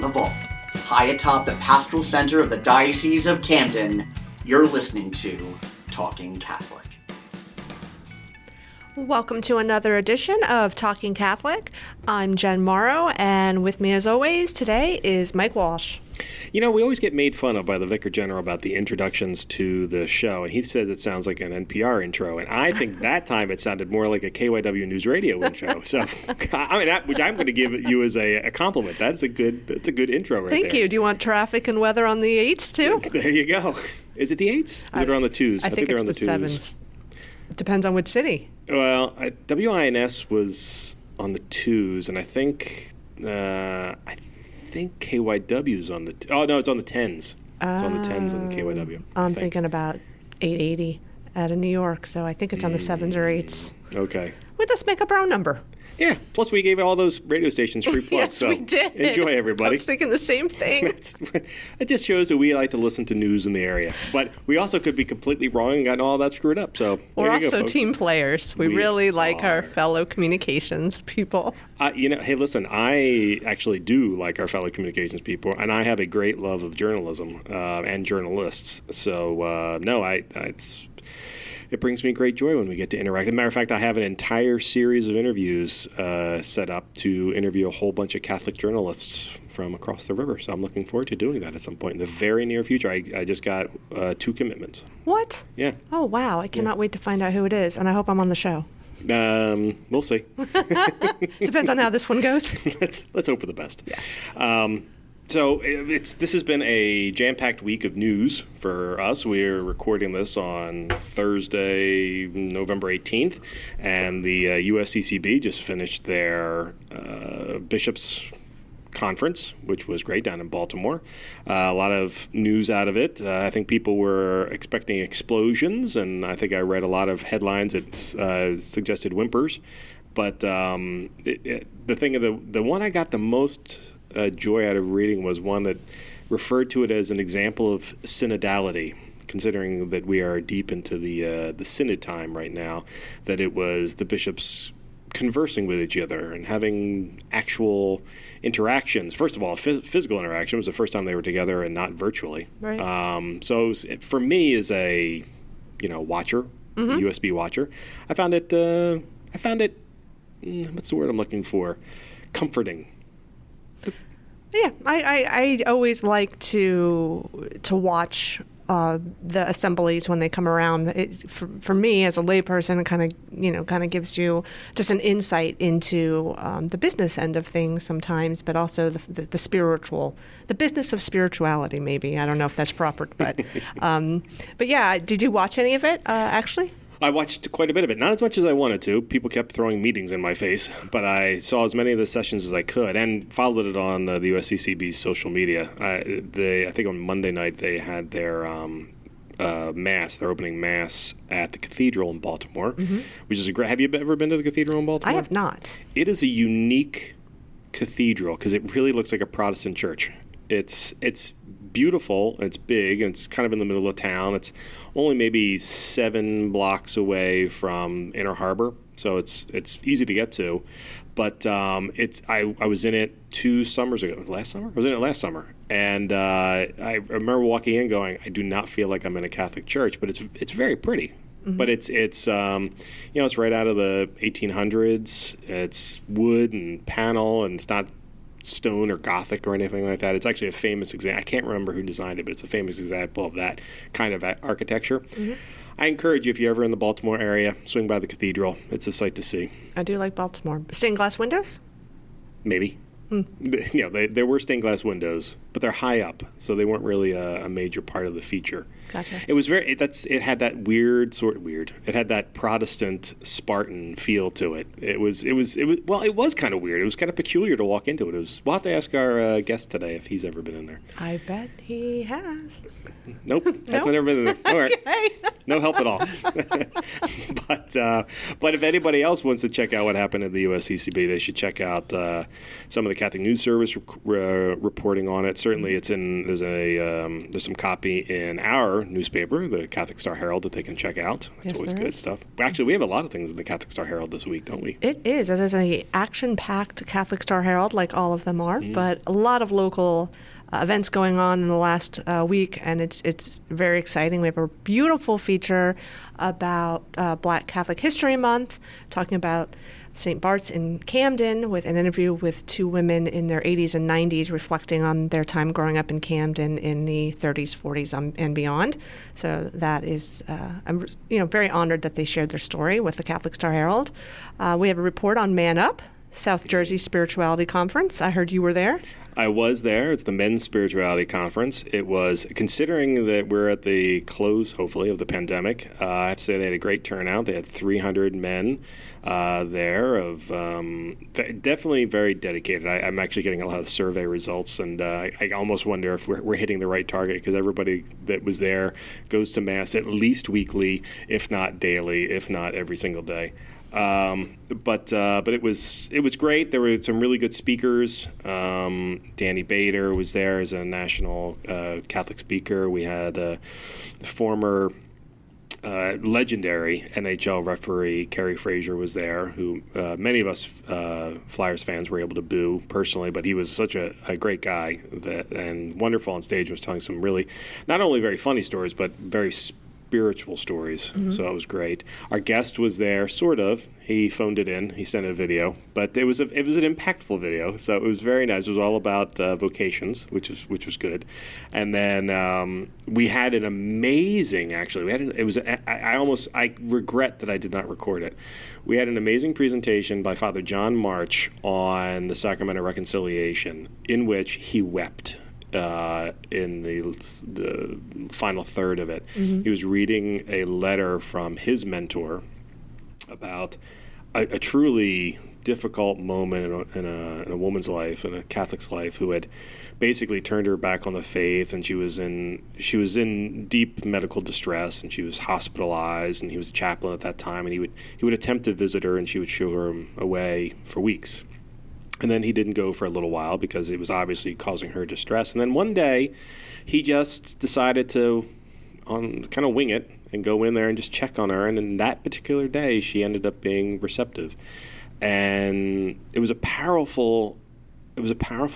the vault, high atop the pastoral center of the Diocese of Camden, you're listening to Talking Catholic. Welcome to another edition of Talking Catholic. I'm Jen Mauro, and with me as always today is Mike Walsh. You know, we always get made fun of by the Vicar General about the introductions to the show, and he says it sounds like an NPR intro, and I think that time it sounded more like a KYW News Radio intro. So, I mean, which I'm going to give you as a compliment. That's a good intro right there. Thank you. Do you want traffic and weather on the 8s too? There you go. Is it the 8s? Is it on the 2s? I think they're it's on the 7s. It depends on which city. Well, WINS was on the 2s, and I think KYW's on the... Oh, no, it's on the 10s. It's on the 10s and the KYW. I'm thinking about 880 out of New York, so I think it's on the 7s or 8s. Okay. We'll just make up our own number. Yeah. Plus, we gave all those radio stations free plugs. Yes, so we did. Enjoy, everybody. I was thinking the same thing. It just shows that we like to listen to news in the area. But we also could be completely wrong and gotten all that screwed up. So we're there you also go, folks. Team players. We really like our fellow communications people. Hey, listen, I actually do like our fellow communications people, and I have a great love of journalism and journalists. So, it brings me great joy when we get to interact. As a matter of fact, I have an entire series of interviews set up to interview a whole bunch of Catholic journalists from across the river. So I'm looking forward to doing that at some point in the very near future. I just got 2 commitments. What? Yeah. Oh, wow. I cannot wait to find out who it is, and I hope I'm on the show. We'll see. Depends on how this one goes. Let's hope for the best. Yes. So this has been a jam-packed week of news for us. We're recording this on Thursday, November 18th, and the USCCB just finished their bishops' conference, which was great down in Baltimore. A lot of news out of it. I think people were expecting explosions, and I think I read a lot of headlines that suggested whimpers. But the one I got the most joy out of reading was one that referred to it as an example of synodality, considering that we are deep into the synod time right now, that it was the bishops conversing with each other and having actual interactions. First of all, physical interaction was the first time they were together and not virtually. Right. So for me as a watcher, USB watcher, I found it what's the word I'm looking for? Comforting. Yeah, I always like to watch the assemblies when they come around. For me as a layperson, it kind of gives you just an insight into the business end of things sometimes, but also the spiritual, the business of spirituality. Maybe I don't know if that's proper, but yeah. Did you watch any of it actually? I watched quite a bit of it, not as much as I wanted to. People kept throwing meetings in my face, but I saw as many of the sessions as I could and followed it on the USCCB's social media. I think on Monday night they had their mass, their opening mass at the cathedral in Baltimore, which is a great. Have you ever been to the cathedral in Baltimore? I have not. It is a unique cathedral because it really looks like a Protestant church. It's beautiful, it's big, and it's kind of in the middle of town. It's only maybe 7 blocks away from Inner Harbor, so it's easy to get to. But I was in it 2 summers ago. Last summer? I was in it last summer, and I remember walking in going, I do not feel like I'm in a Catholic church, but it's very pretty. Mm-hmm. But it's it's right out of the 1800s. It's wood and panel, and it's not stone or Gothic or anything like that. It's actually a famous example. I can't remember who designed it, but it's a famous example of that kind of architecture. Mm-hmm. I encourage you, if you're ever in the Baltimore area, swing by the cathedral. It's a sight to see. I do like Baltimore. Stained glass windows? Maybe. There were stained glass windows, but they're high up, so they weren't really a major part of the feature. Gotcha. It was it had that weird. It had that Protestant Spartan feel to it. It was kind of weird. It was kind of peculiar to walk into it. We'll have to ask our guest today if he's ever been in there. I bet he has. Nope, has never been in there. All right. Okay. No help at all. But if anybody else wants to check out what happened at the USCCB, they should check out some of the Catholic News Service reporting on it. Certainly, there's some copy in our newspaper, the Catholic Star Herald, that they can check out. That's always good stuff. Actually, we have a lot of things in the Catholic Star Herald this week, don't we? It is. It is a action-packed Catholic Star Herald, like all of them are, but a lot of local events going on in the last week, and it's very exciting. We have a beautiful feature about Black Catholic History Month, talking about St. Bart's in Camden, with an interview with two women in their 80s and 90s reflecting on their time growing up in Camden in the 30s, 40s, and beyond. So that is, I'm very honored that they shared their story with the Catholic Star Herald. We have a report on Man Up, South Jersey Spirituality Conference. I heard you were there. I was there. It's the Men's Spirituality Conference. It was, considering that we're at the close, hopefully, of the pandemic, I have to say they had a great turnout. They had 300 men there, of definitely very dedicated. I'm actually getting a lot of survey results, and I almost wonder if we're hitting the right target, because everybody that was there goes to Mass at least weekly, if not daily, if not every single day. But it was great. There were some really good speakers. Danny Bader was there as a national Catholic speaker. We had a former legendary NHL referee, Kerry Frazier, was there, who many of us Flyers fans were able to boo personally, but he was such a great guy and wonderful on stage. Was telling some really not only very funny stories, but very spiritual stories. So it was great. Our guest was there, sort of. He phoned it in. He sent a video, but it was an impactful video. So it was very nice. It was all about vocations, which was good. And then we had an amazing. Actually, I regret that I did not record it. We had an amazing presentation by Father John March on the Sacrament of Reconciliation, in which he wept. In the final third of it. He was reading a letter from his mentor about a truly difficult moment in a woman's life, in a Catholic's life, who had basically turned her back on the faith, and she was in deep medical distress, and she was hospitalized, and he was a chaplain at that time, and he would attempt to visit her, and she would show her away for weeks. And then he didn't go for a little while because it was obviously causing her distress. And then one day, he just decided to kind of wing it and go in there and just check on her. And in that particular day, she ended up being receptive. And it was a powerful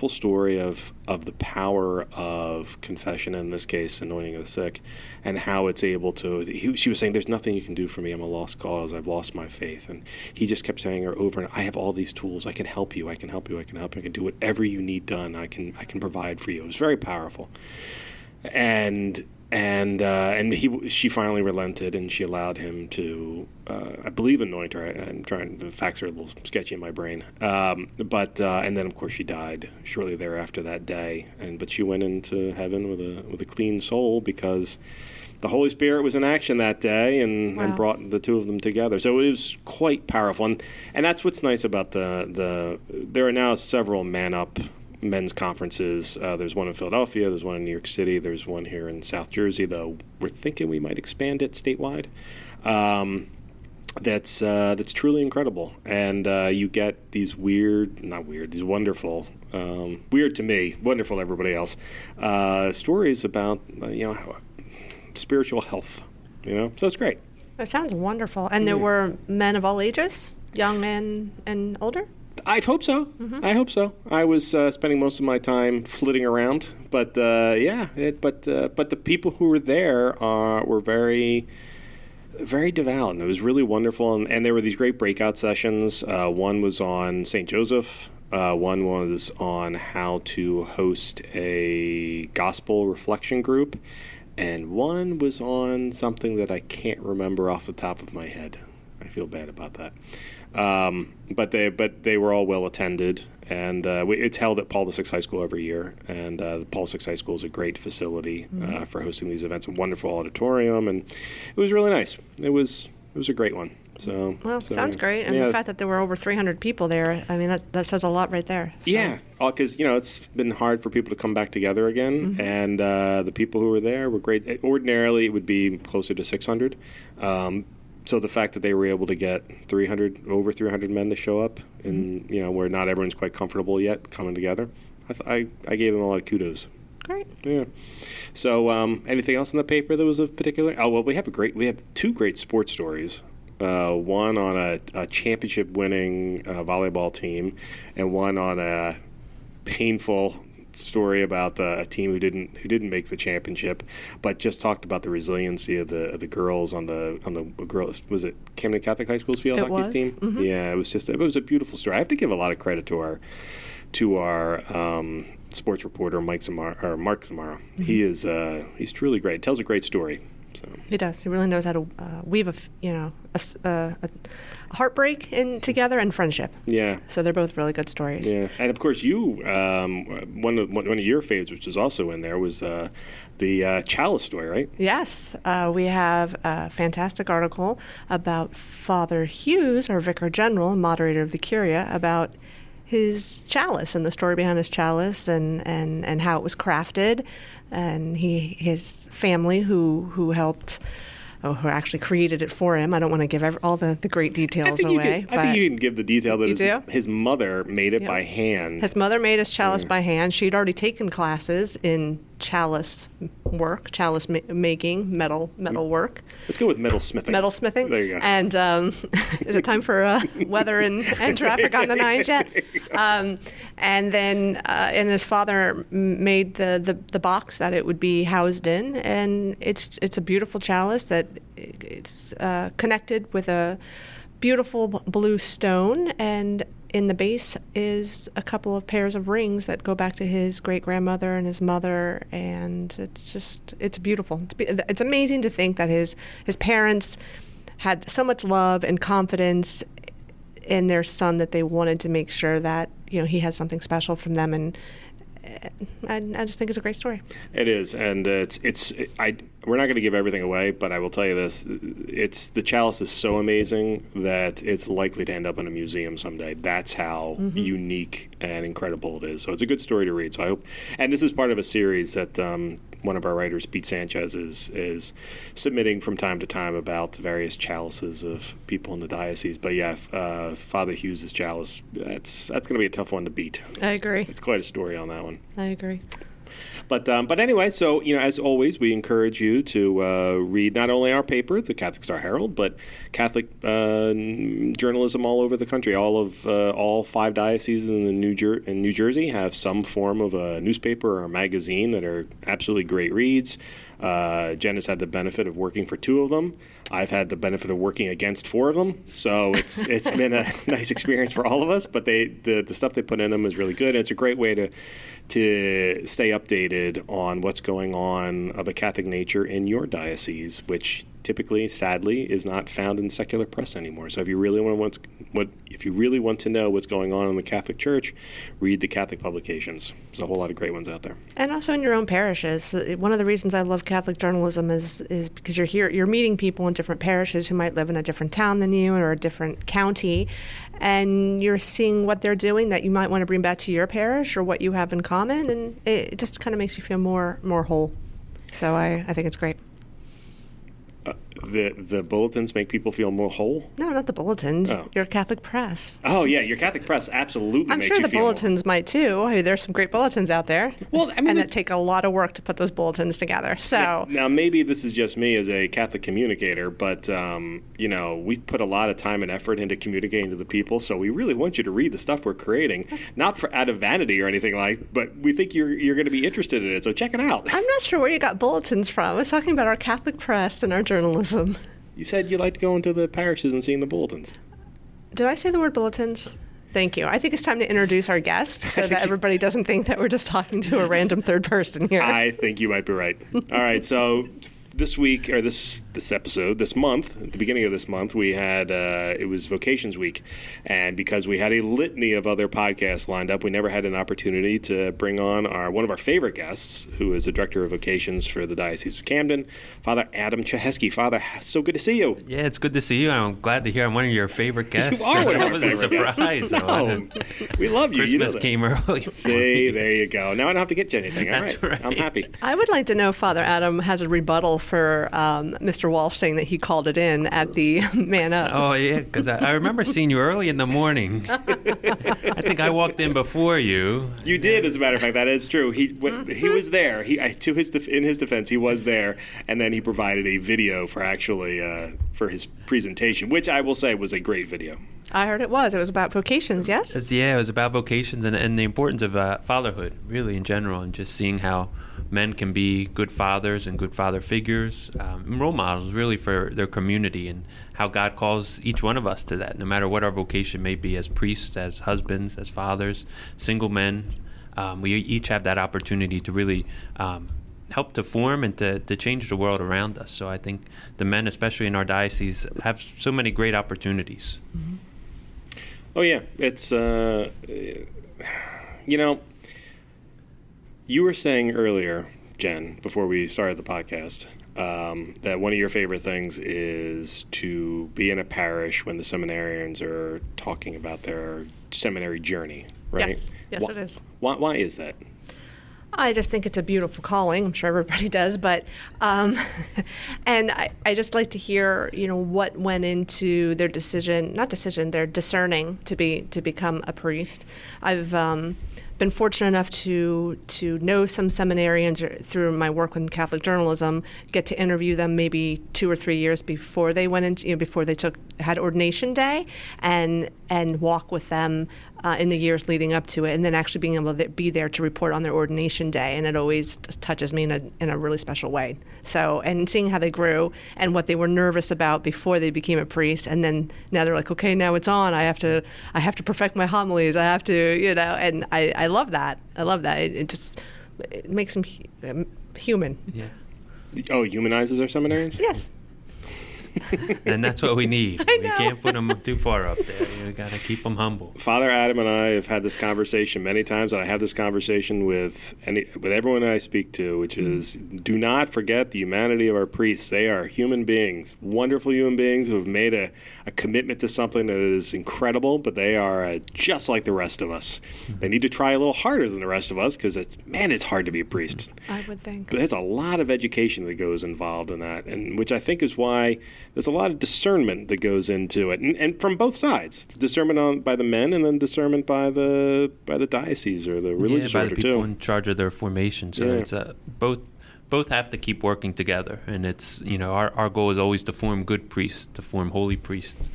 story of the power of confession, in this case, anointing of the sick, and how it's able to. She was saying, "There's nothing you can do for me. I'm a lost cause. I've lost my faith." And he just kept saying her over and, "I have all these tools. I can help you. I can help you. I can help you. I can do whatever you need done. I can provide for you." It was very powerful. And she finally relented, and she allowed him to, I believe, anoint her. The facts are a little sketchy in my brain. But and then of course she died shortly thereafter that day. But she went into heaven with a clean soul, because the Holy Spirit was in action that day and brought the two of them together. So it was quite powerful. And that's what's nice about there are now several Man Up men's conferences. There's one in Philadelphia, there's one in New York City, there's one here in South Jersey, though we're thinking we might expand it statewide. That's truly incredible. And you get these these wonderful, weird to me, wonderful to everybody else, stories about spiritual health. So it's great. That sounds wonderful. And there were men of all ages, young men and older? I hope so. I hope so. I was spending most of my time flitting around, but but the people who were there were very, very devout, and it was really wonderful. And there were these great breakout sessions. One was on St. Joseph. One was on how to host a gospel reflection group, and one was on something that I can't remember off the top of my head. I feel bad about that. But they were all well attended, and it's held at Paul VI High School every year. And the Paul VI High School is a great facility for hosting these events. A wonderful auditorium, and it was really nice. It was a great one. Sounds great. And the fact that there were over 300 people there, I mean, that says a lot right there. So. Yeah, because it's been hard for people to come back together again, and the people who were there were great. Ordinarily, it would be closer to 600. So the fact that they were able to get over 300 men to show up, and where not everyone's quite comfortable yet coming together, I gave them a lot of kudos. Great. Yeah. So anything else in the paper that was of particular? Oh well, we have two great sports stories. One on a championship-winning volleyball team, and one on a painful story about a team who didn't make the championship, but just talked about the resiliency of the girls on the girls. Was it Camden Catholic High School's field hockey team? Mm-hmm. Yeah, it was a beautiful story. I have to give a lot of credit to our sports reporter Mark Zamaro. Mm-hmm. He's truly great. Tells a great story. So. He does. He really knows how to weave a heartbreak together and friendship. Yeah. So they're both really good stories. Yeah, and of course you one of your faves, which is also in there, was the chalice story, right? Yes, we have a fantastic article about Father Hughes, our Vicar General, moderator of the Curia, about his chalice and the story behind his chalice and how it was crafted, and his family who helped, who actually created it for him. I don't want to give all the great details away. I think you can give the detail that his mother made it by hand. His mother made his chalice by hand. She'd already taken classes in chalice work, chalice making, metal work. Let's go with metal smithing. Metal smithing. There you go. And is it time for weather and traffic on the nines yet? And then his father made the box that it would be housed in, and it's a beautiful chalice that it's connected with a beautiful blue stone, and in the base is a couple of pairs of rings that go back to his great-grandmother and his mother, and it's beautiful. It's amazing to think that his parents had so much love and confidence in their son that they wanted to make sure that he has something special from them, and I just think it's a great story. It is, and we're not going to give everything away, but I will tell you this: the chalice is so amazing that it's likely to end up in a museum someday. That's how unique and incredible it is. So it's a good story to read. So I hope, and this is part of a series that one of our writers, Pete Sanchez, is submitting from time to time about various chalices of people in the diocese. But yeah, Father Hughes' chalice, that's going to be a tough one to beat. I agree. It's quite a story on that one. I agree. But anyway, so as always, we encourage you to read not only our paper, the Catholic Star Herald, but Catholic journalism all over the country. All 5 dioceses in New Jersey have some form of a newspaper or a magazine that are absolutely great reads. Jen has had the benefit of working for 2 of them. I've had the benefit of working against 4 of them, so it's been a nice experience for all of us. But the stuff they put in them is really good, and it's a great way to stay updated on what's going on of a Catholic nature in your diocese, which typically, sadly, is not found in secular press anymore. So if you really want to know what's going on in the Catholic Church, read the Catholic publications. There's a whole lot of great ones out there. And also in your own parishes. One of the reasons I love Catholic journalism is because you're meeting people in different parishes who might live in a different town than you or a different county, and you're seeing what they're doing that you might want to bring back to your parish or what you have in common, and it just kind of makes you feel more whole. So I think it's great. The bulletins make people feel more whole? No, not the bulletins. Oh. Your Catholic press. Oh, yeah, your Catholic press absolutely I'm makes sure you the feel bulletins might too. I mean, there's some great bulletins out there. Well, I mean, and that take a lot of work to put those bulletins together. So now maybe this is just me as a Catholic communicator, but we put a lot of time and effort into communicating to the people, so we really want you to read the stuff we're creating, not out of vanity or anything but we think you're going to be interested in it, so check it out. I'm not sure where you got bulletins from. I was talking about our Catholic press and our journalism. You said you liked going to the parishes and seeing the bulletins. Did I say the word bulletins? Thank you. I think it's time to introduce our guest so that everybody doesn't think that we're just talking to a random third person here. I think you might be right. All right, so this week, or this episode, this month, at the beginning of this month, we had, it was Vocations Week. And because we had a litany of other podcasts lined up, we never had an opportunity to bring on one of our favorite guests, who is the Director of Vocations for the Diocese of Camden, Father Adam Cichoski. Father, so good to see you. Yeah, it's good to see you. I'm glad to hear I'm one of your favorite guests. You are one of our That was favorite a surprise. No, we love you. Christmas that. came early. See, there you go. Now I don't have to get you anything. All That's right. right. I'm happy. I would like to know if Father Adam has a rebuttal for Mr. Walsh saying that he called it in at the Man Up. Oh, yeah, because I remember seeing you early in the morning. I think I walked in before you. You did, as a matter of fact. That is true. He was there. In his defense, he was there, and then he provided a video for for his presentation, which I will say was a great video. I heard it was. It was about vocations, yes? Yeah, it was about vocations and the importance of fatherhood, really, in general, and just seeing how men can be good fathers and good father figures, and role models, really, for their community, and how God calls each one of us to that, no matter what our vocation may be, as priests, as husbands, as fathers, single men. We each have that opportunity to really help to form and to change the world around us. So I think the men, especially in our diocese, have so many great opportunities. Mm-hmm. Oh, yeah. It's, you were saying earlier, Jen, before we started the podcast, that one of your favorite things is to be in a parish when the seminarians are talking about their seminary journey, right? Yes, it is. Why is that? I just think it's a beautiful calling. I'm sure everybody does, but and I just like to hear, what went into their their discerning to become a priest. I've been fortunate enough to know some seminarians through my work in Catholic journalism, get to interview them maybe 2 or 3 years before they went into, before they had ordination day, and walk with them in the years leading up to it, and then actually being able to be there to report on their ordination day, and it always touches me in a really special way. So, and seeing how they grew and what they were nervous about before they became a priest, and then now they're like, okay, now it's on. I have to perfect my homilies. I have to, and I love that. I love that. It makes them human. Yeah. Oh, humanizes our seminarians? Yes. And that's what we need. I We know. can't put them too far up there. We got to keep them humble. Father Adam and I have had this conversation many times, and I have this conversation with everyone I speak to, which is, do not forget the humanity of our priests. They are human beings, wonderful human beings who have made a commitment to something that is incredible, but they are just like the rest of us. They need to try a little harder than the rest of us, because it's hard to be a priest. I would think. But there's a lot of education that goes involved in that, and which I think is why there's a lot of discernment that goes into it, and from both sides. Discernment by the men, and then discernment by the diocese or the religious by order the people too. in charge of their formation. So it's both have to keep working together, and it's our goal is always to form good priests, to form holy priests,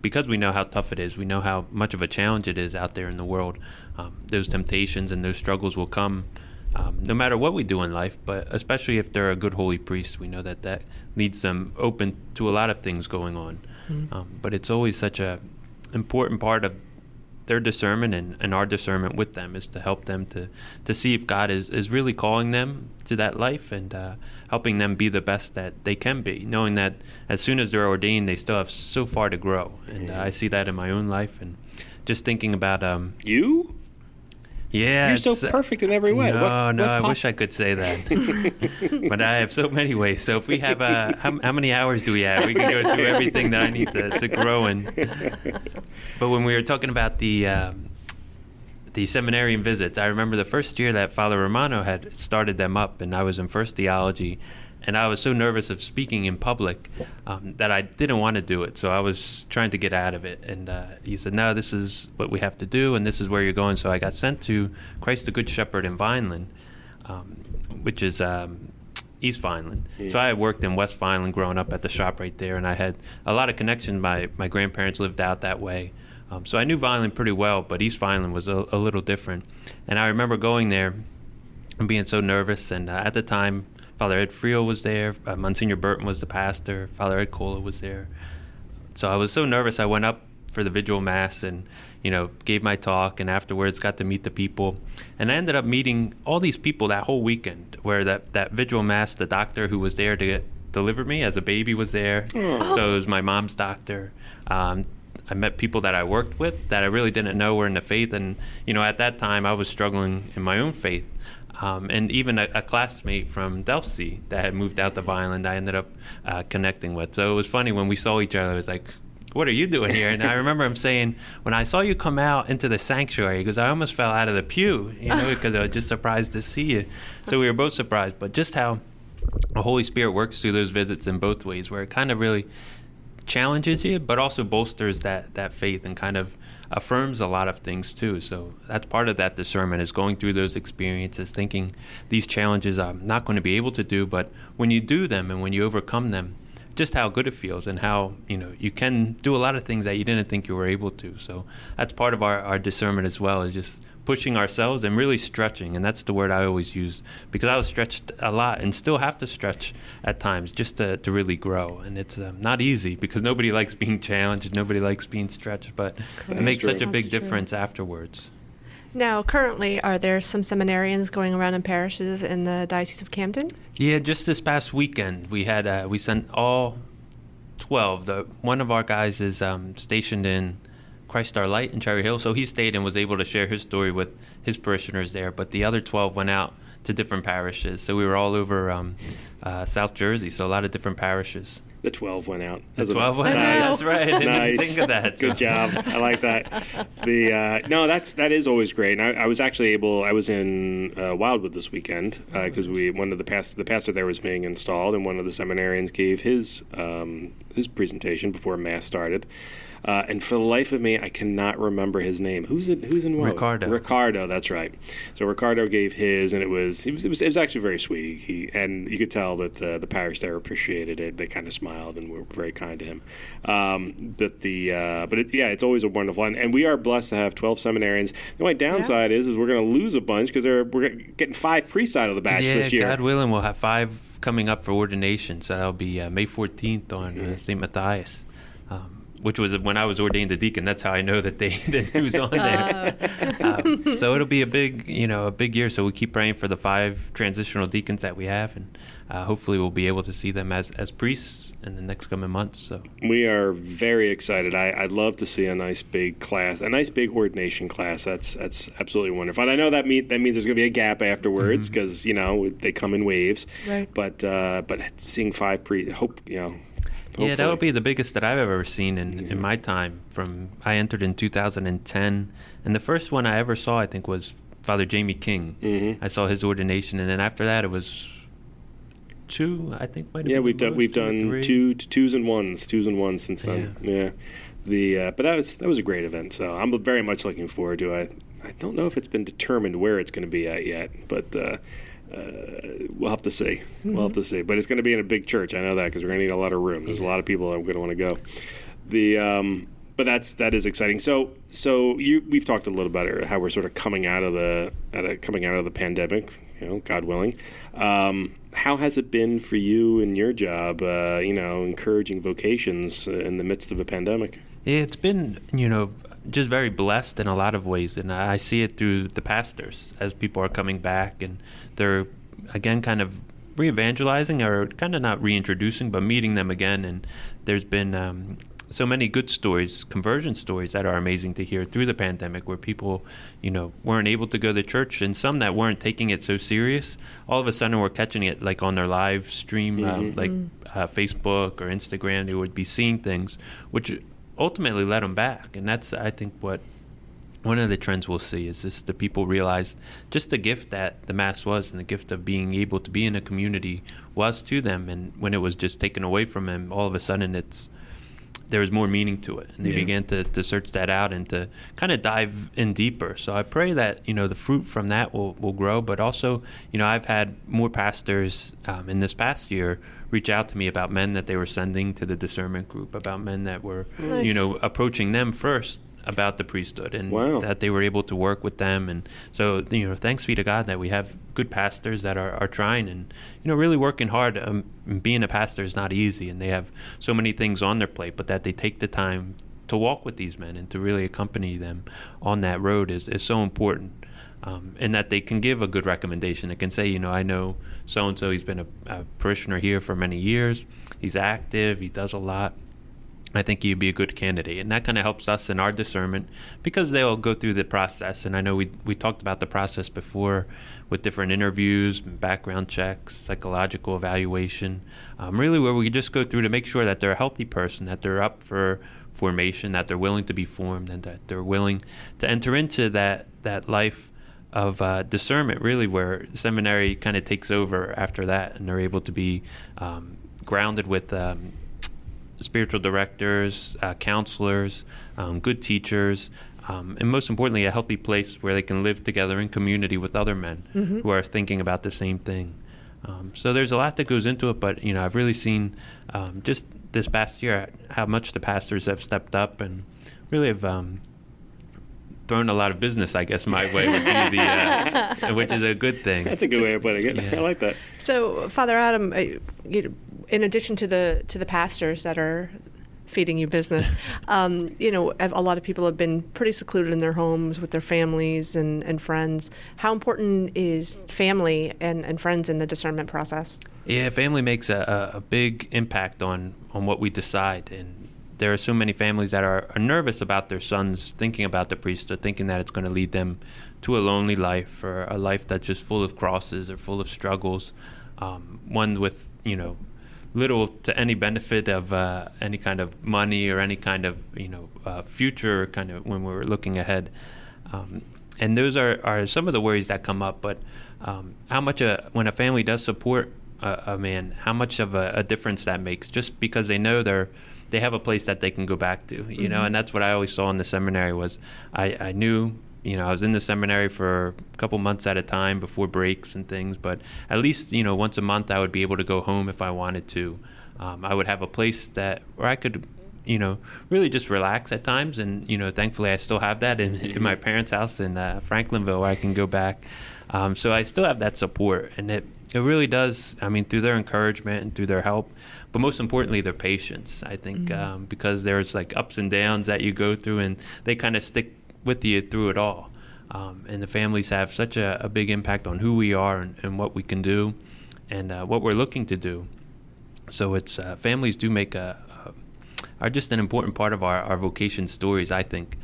because we know how tough it is. We know how much of a challenge it is out there in the world. Those temptations and those struggles will come. No matter what we do in life, but especially if they're a good holy priest, we know that leads them open to a lot of things going on. But it's always such a important part of their discernment and our discernment with them is to help them to see if God is really calling them to that life, and helping them be the best that they can be, knowing that as soon as they're ordained, they still have so far to grow. And I see that in my own life, and just thinking about You? yeah, You're so perfect in every way. No, I what wish I could say that. But I have so many ways. So if we have, how many hours do we have? We can go through everything that I need to grow in. But when we were talking about the seminarian visits, I remember the first year that Father Romano had started them up, and I was in first theology, and I was so nervous of speaking in public that I didn't want to do it. So I was trying to get out of it. And he said, no, this is what we have to do, and this is where you're going. So I got sent to Christ the Good Shepherd in Vineland, which is East Vineland. Yeah. So I had worked in West Vineland growing up at the shop right there, and I had a lot of connections. My grandparents lived out that way. So I knew Vineland pretty well, but East Vineland was a little different. And I remember going there and being so nervous. And at the time, Father Ed Friel was there, Monsignor Burton was the pastor, Father Ed Cola was there. So I was so nervous, I went up for the Vigil Mass and, gave my talk, and afterwards got to meet the people. And I ended up meeting all these people that whole weekend, where that Vigil Mass, the doctor who was there to deliver me as a baby was there. Oh. So it was my mom's doctor. I met people that I worked with that I really didn't know were in the faith. And, at that time I was struggling in my own faith. And even a classmate from Delsey that had moved out to Vineland, I ended up connecting with. So it was funny when we saw each other. I was like, what are you doing here? And I remember him saying, when I saw you come out into the sanctuary, because I almost fell out of the pew, because I was just surprised to see you. So we were both surprised. But just how the Holy Spirit works through those visits in both ways, where it kind of really challenges you, but also bolsters that faith and kind of affirms a lot of things too. So that's part of that discernment, is going through those experiences, thinking these challenges I'm not going to be able to do, but when you do them and when you overcome them, just how good it feels, and how you can do a lot of things that you didn't think you were able to. So that's part of our discernment as well, is just pushing ourselves and really stretching. And that's the word I always use, because I was stretched a lot and still have to stretch at times just to really grow. And it's not easy, because nobody likes being challenged, nobody likes being stretched, but it makes such a big difference afterwards. Now, currently, are there some seminarians going around in parishes in the Diocese of Camden? Yeah, just this past weekend, we had we sent all 12. One of our guys is stationed in Christ Our Light in Cherry Hill, so he stayed and was able to share his story with his parishioners there. But the other 12 went out to different parishes, so we were all over South Jersey, so a lot of different parishes. The 12 went out. The 12 went out. That's right. I didn't even think of that. Good job. I like that. That is always great. And I was actually I was in Wildwood this weekend because the pastor there was being installed, and one of the seminarians gave his presentation before Mass started. And for the life of me, I cannot remember his name. Who's in Wildwood? Ricardo, that's right. So Ricardo gave his, and it was actually very sweet. And you could tell that the parish there appreciated it. They kind of smiled and were very kind to him. It's always a wonderful one. And we are blessed to have 12 seminarians. The only downside is we're going to lose a bunch, because we're getting 5 priests out of the batch this year. God willing, we'll have 5 coming up for ordination. So that'll be May 14th on St. Matthias. Which was when I was ordained a deacon. That's how I know that who's on there. So it'll be a big year. So we keep praying for the 5 transitional deacons that we have, and hopefully we'll be able to see them as priests in the next coming months. So we are very excited. I'd love to see a nice big class, a nice big ordination class. That's absolutely wonderful. And I know that means there's going to be a gap afterwards, because they come in waves. Right. But seeing 5 priests, hopefully. Yeah, that would be the biggest that I've ever seen in my time. I entered in 2010, and the first one I ever saw, I think, was Father Jamie King. Mm-hmm. I saw his ordination, and then after that, it was 2. I think. We've done twos and ones since then. Yeah. But that was a great event. So I'm very much looking forward to it. I don't know if it's been determined where it's going to be at yet, but. We'll have to see. Mm-hmm. We'll have to see. But it's going to be in a big church. I know that, because we're going to need a lot of room. There's a lot of people that are going to want to go. But that is exciting. So we've talked a little about how we're sort of coming out of the pandemic. God willing. How has it been for you in your job? Encouraging vocations in the midst of a pandemic. It's been just very blessed in a lot of ways, and I see it through the pastors as people are coming back, and they're again kind of re-evangelizing, or kind of not reintroducing, but meeting them again. And there's been so many good stories, conversion stories, that are amazing to hear through the pandemic, where people weren't able to go to church, and some that weren't taking it so serious, all of a sudden were catching it like on their live stream, Facebook or Instagram. They would be seeing things which ultimately led them back. And that's, I think, what one of the trends we'll see is this: the people realize just the gift that the Mass was, and the gift of being able to be in a community was to them. And when it was just taken away from them, all of a sudden there was more meaning to it, and they began to search that out and to kind of dive in deeper. So I pray that the fruit from that will grow. But also, I've had more pastors in this past year reach out to me about men that they were sending to the discernment group, about men that were approaching them first about the priesthood, and that they were able to work with them. And so thanks be to God that we have good pastors that are trying and really working hard. Being a pastor is not easy, and they have so many things on their plate, but that they take the time to walk with these men and to really accompany them on that road is so important. And that they can give a good recommendation. They can say, I know so-and-so, he's been a parishioner here for many years. He's active. He does a lot. I think he'd be a good candidate. And that kind of helps us in our discernment, because they'll go through the process. And I know we talked about the process before with different interviews, background checks, psychological evaluation, really where we just go through to make sure that they're a healthy person, that they're up for formation, that they're willing to be formed, and that they're willing to enter into that life discernment, really, where seminary kind of takes over after that, and they're able to be grounded with spiritual directors, counselors, good teachers, and most importantly, a healthy place where they can live together in community with other men who are thinking about the same thing. So there's a lot that goes into it, but I've really seen just this past year how much the pastors have stepped up and really have thrown a lot of business, I guess, my way, would be which is a good thing. That's a good way of putting it. Yeah. I like that. So, Father Adam, in addition to the pastors that are feeding you business, a lot of people have been pretty secluded in their homes with their families and friends. How important is family and friends in the discernment process? Yeah, family makes a big impact on what we decide. And there are so many families that are nervous about their sons thinking about the priesthood, thinking that it's going to lead them to a lonely life or a life that's just full of crosses or full of struggles, one with, little to any benefit of any kind of money or any kind of, future kind of when we're looking ahead. And those are some of the worries that come up. But how much when a family does support a man, how much of a difference that makes, just because they know they have a place that they can go back to, and that's what I always saw in the seminary was I knew, I was in the seminary for a couple months at a time before breaks and things, but at least, once a month I would be able to go home if I wanted to. I would have a place where I could, really just relax at times. And, thankfully I still have that in my parents' house in Franklinville, where I can go back. So I still have that support, and it really does, through their encouragement and through their help, but most importantly, their patience, I think, because there's like ups and downs that you go through, and they kind of stick with you through it all. And the families have such a big impact on who we are and what we can do and what we're looking to do. So it's families do make are just an important part of our vocation stories, I think,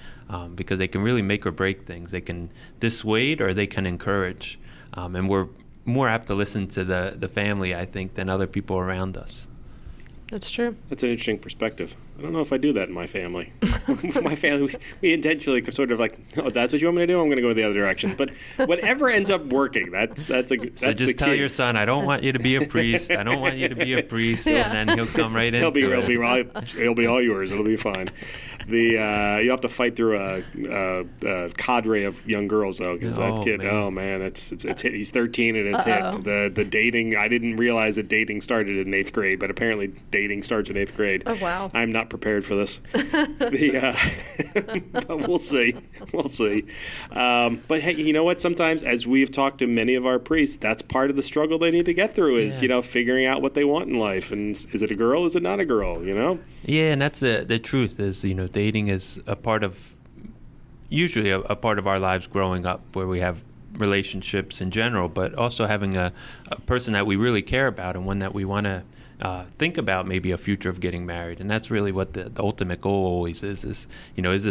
because they can really make or break things. They can dissuade or they can encourage. And we're more apt to listen to the family, I think, than other people around us. That's true. That's an interesting perspective. I don't know if I do that in my family. My family, we intentionally sort of like, oh, that's what you want me to do? I'm going to go the other direction. But whatever ends up working, that's So just tell your son, I don't want you to be a priest. I don't want you to be a priest. Yeah. And then he'll come right in. He'll be all yours. It'll be fine. You have to fight through a cadre of young girls, though, because that kid, it's hit. He's 13 and it's hit. The dating, I didn't realize that dating started in 8th grade, but apparently dating starts in 8th grade. Oh, wow. I'm not prepared for this. But we'll see. But hey, you know what? Sometimes, as we've talked to many of our priests, that's part of the struggle they need to get through is, figuring out what they want in life. And is it a girl? Is it not a girl? Yeah, and that's the truth is, dating is usually a part of our lives growing up, where we have relationships in general, but also having a person that we really care about and one that we want to think about maybe a future of getting married. And that's really what the ultimate goal always is this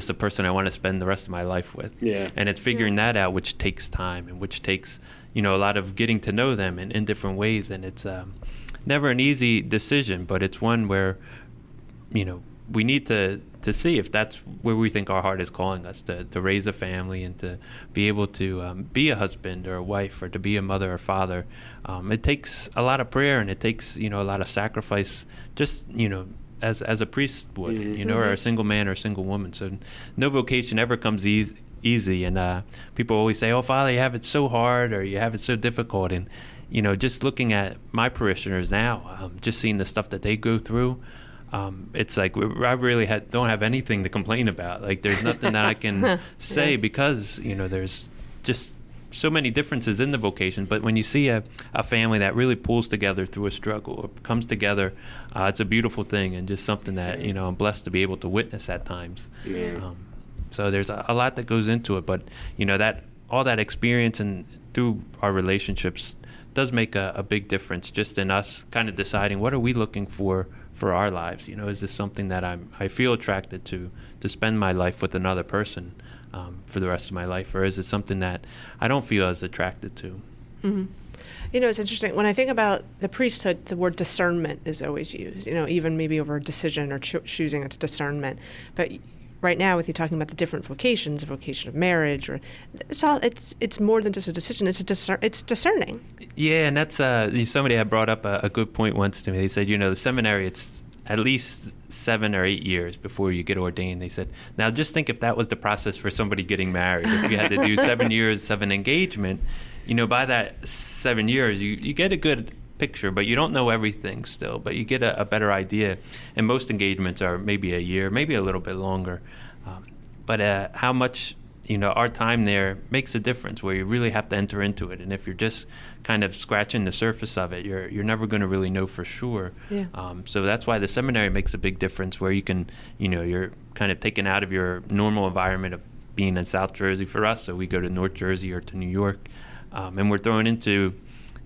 the person I want to spend the rest of my life with? Yeah. And it's figuring that out, which takes time and which takes, a lot of getting to know them in different ways. And it's never an easy decision, but it's one where, we need to see if that's where we think our heart is calling us, to raise a family and to be able to be a husband or a wife or to be a mother or father. It takes a lot of prayer and it takes, a lot of sacrifice, just, as a priest would, or a single man or a single woman. So no vocation ever comes easy. And people always say, oh, Father, you have it so hard or you have it so difficult. And, just looking at my parishioners now, just seeing the stuff that they go through, it's like I really don't have anything to complain about. Like there's nothing that I can say because, there's just so many differences in the vocation. But when you see a family that really pulls together through a struggle or comes together, it's a beautiful thing and just something that, I'm blessed to be able to witness at times. Yeah. So there's a lot that goes into it. But, that all that experience and through our relationships does make a big difference just in us kind of deciding what are we looking for our lives. Is this something that I feel attracted to spend my life with another person for the rest of my life, or is it something that I don't feel as attracted to? Mm-hmm. It's interesting. When I think about the priesthood, the word discernment is always used, even maybe over decision or choosing, it's discernment. But right now with you talking about the different vocations, the vocation of marriage, or it's more than just a decision. It's discerning. Yeah, and that's somebody had brought up a good point once to me. They said, the seminary, it's at least 7 or 8 years before you get ordained. They said, now just think if that was the process for somebody getting married. If you had to do 7 years of an engagement, by that 7 years, you get a good picture, but you don't know everything still, but you get a better idea. And most engagements are maybe a year, maybe a little bit longer. But how much, our time there makes a difference where you really have to enter into it. And if you're just kind of scratching the surface of it, you're never going to really know for sure. Yeah. So that's why the seminary makes a big difference where you can, you're kind of taken out of your normal environment of being in South Jersey for us. So we go to North Jersey or to New York, and we're thrown into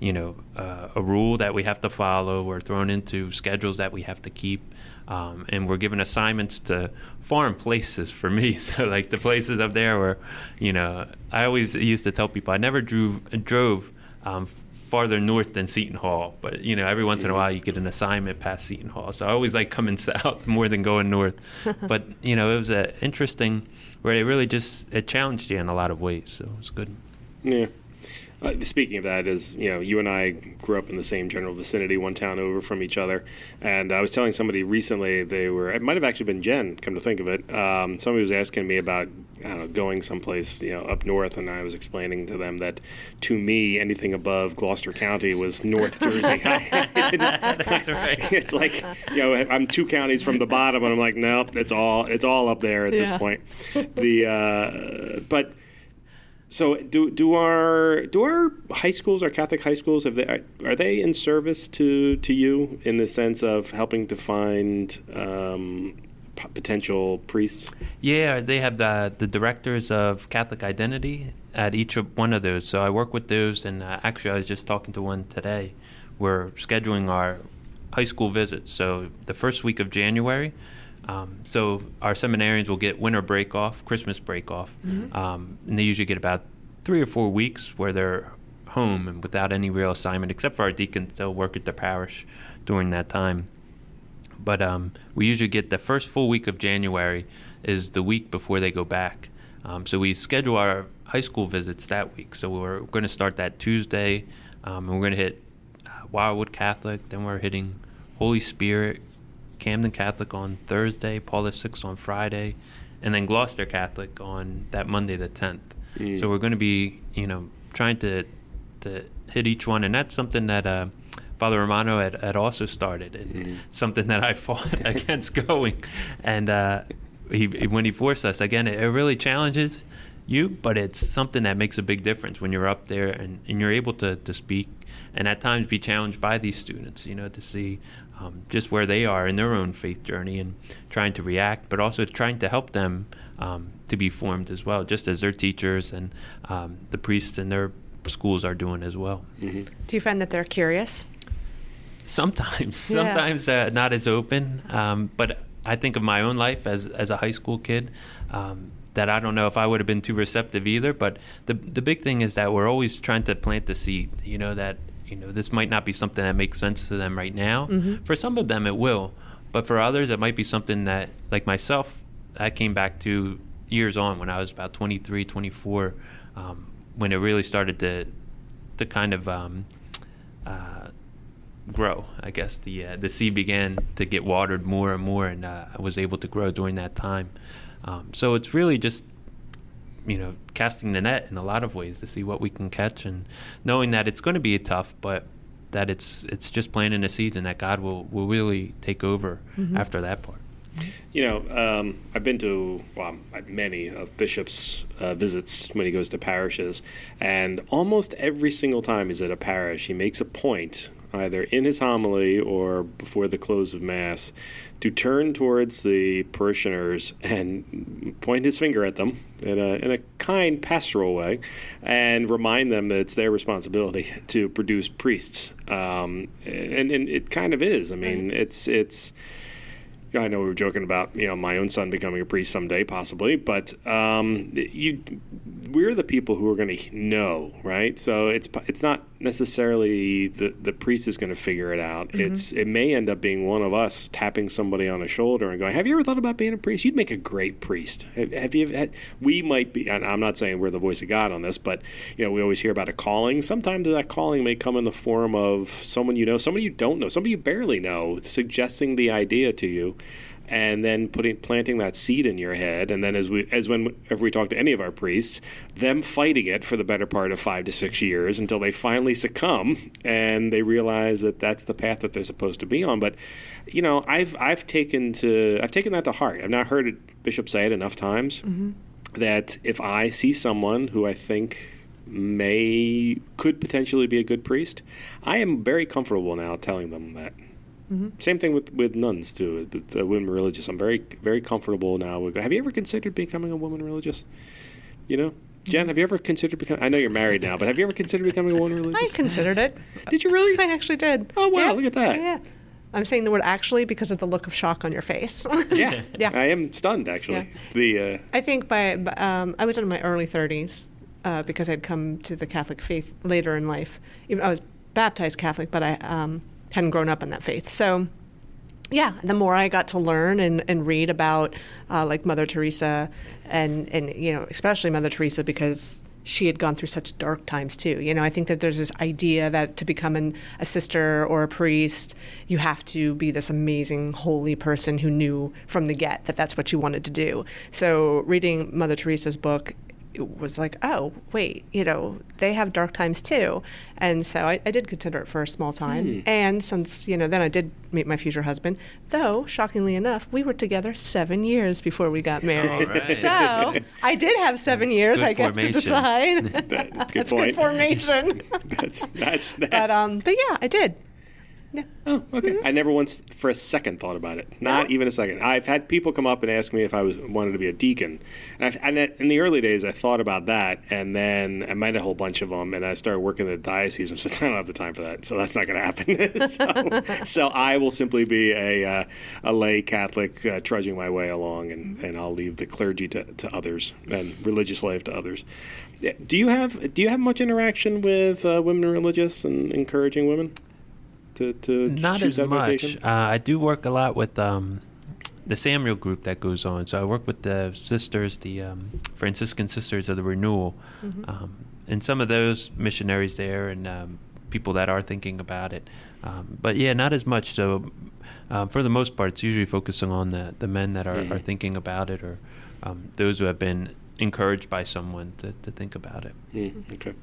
a rule that we have to follow. We're thrown into schedules that we have to keep, and we're given assignments to foreign places for me. So like the places up there where, I always used to tell people I never drove farther north than Seton Hall, but every once in a while you get an assignment past Seton Hall. So I always like coming south more than going north. But it was interesting where it really it challenged you in a lot of ways. So it was good. Yeah. Speaking of that, you and I grew up in the same general vicinity, one town over from each other. And I was telling somebody recently, it might have actually been Jen, come to think of it. Somebody was asking me about, going someplace, up north. And I was explaining to them that to me, anything above Gloucester County was North Jersey. That's right. It's like, I'm 2 counties from the bottom. And I'm like, nope, it's all up there at this point. But... So do our high schools, our Catholic high schools, are they in service to you in the sense of helping to find potential priests? Yeah, they have the directors of Catholic Identity at each of one of those. So I work with those, and actually I was just talking to one today. We're scheduling our high school visits. So the first week of January. So our seminarians will get winter break off, Christmas break off, and they usually get about 3 or 4 weeks where they're home and without any real assignment, except for our deacons. They'll work at the parish during that time. But we usually get the first full week of January is the week before they go back. So we schedule our high school visits that week. So we're going to start that Tuesday, and we're going to hit Wildwood Catholic, then we're hitting Holy Spirit, Camden Catholic on Thursday, Paul VI on Friday, and then Gloucester Catholic on that Monday the 10th. So we're going to be, trying to hit each one, and that's something that Father Romano had also started, and something that I fought against going. And when he forced us, again, it really challenges you, but it's something that makes a big difference when you're up there and you're able to speak and at times be challenged by these students, to see just where they are in their own faith journey and trying to react, but also trying to help them to be formed as well, just as their teachers and the priests in their schools are doing as well. Do you find that they're curious? Sometimes not as open, but I think of my own life as a high school kid, that I don't know if I would have been too receptive either, but the big thing is that we're always trying to plant the seed, that this might not be something that makes sense to them right now. For some of them it will, but for others it might be something that, like myself, I came back to years on when I was about 23, 24, when it really started to kind of grow. I guess the seed began to get watered more and more, and I was able to grow during that time. So it's really just, casting the net in a lot of ways to see what we can catch, and knowing that it's going to be tough, but that it's just planting the seeds, and that God will really take over after that part. I've been to many of Bishop's visits when he goes to parishes, and almost every single time he's at a parish, he makes a point, either in his homily or before the close of Mass, to turn towards the parishioners and point his finger at them in a kind, pastoral way, and remind them that it's their responsibility to produce priests. And it kind of is. I mean, it's. I know we were joking about my own son becoming a priest someday, possibly, but we're the people who are going to know, right? So it's not necessarily the priest is going to figure it out. It may end up being one of us tapping somebody on the shoulder and going, "Have you ever thought about being a priest? You'd make a great priest. Have you? We might be. And I'm not saying we're the voice of God on this, but we always hear about a calling. Sometimes that calling may come in the form of someone you know, somebody you don't know, somebody you barely know, suggesting the idea to you." And then planting that seed in your head, and then if we talk to any of our priests, them fighting it for the better part of 5 to 6 years until they finally succumb and they realize that that's the path that they're supposed to be on. But I've taken that to heart. I've now heard Bishop say it enough times that if I see someone who I think could potentially be a good priest, I am very comfortable now telling them that. Same thing with nuns too, the women religious. I'm very, very comfortable now with. Have you ever considered becoming a woman religious? Jen, have you ever considered becoming? I know you're married now, but have you ever considered becoming a woman religious? I considered it. Did you really? I actually did. Oh wow! Yeah. Look at that. Yeah. I'm saying the word "actually" because of the look of shock on your face. Yeah. I am stunned actually. Yeah. I think I was in my early 30s because I'd come to the Catholic faith later in life. Even I was baptized Catholic, but I hadn't grown up in that faith. So, yeah, the more I got to learn and read about like Mother Teresa and especially Mother Teresa because she had gone through such dark times too. I think that there's this idea that to become a sister or a priest, you have to be this amazing holy person who knew from the get that that's what you wanted to do. So reading Mother Teresa's book, it was like, oh, wait, they have dark times too. And so I did consider it for a small time. And since, then I did meet my future husband, though, shockingly enough, we were together 7 years before we got married. Right. So I did have 7 years, I guess, to decide. Good point. Good formation. That's that. But yeah, I did. Yeah. Oh, okay. I never once for a second thought about it. Not even a second. I've had people come up and ask me if I wanted to be a deacon. And in the early days, I thought about that, and then I met a whole bunch of them, and I started working in the diocese, and said, I don't have the time for that, so that's not going to happen. so I will simply be a lay Catholic trudging my way along, and I'll leave the clergy to others and religious life to others. Do you have much interaction with women religious and encouraging women to not choose as that much. vocation? I do work a lot with the Samuel group that goes on. So I work with the sisters, the Franciscan Sisters of the Renewal, and some of those missionaries there and people that are thinking about it. But yeah, not as much. So for the most part, it's usually focusing on the men that are thinking about it, or those who have been encouraged by someone to think about it. Okay.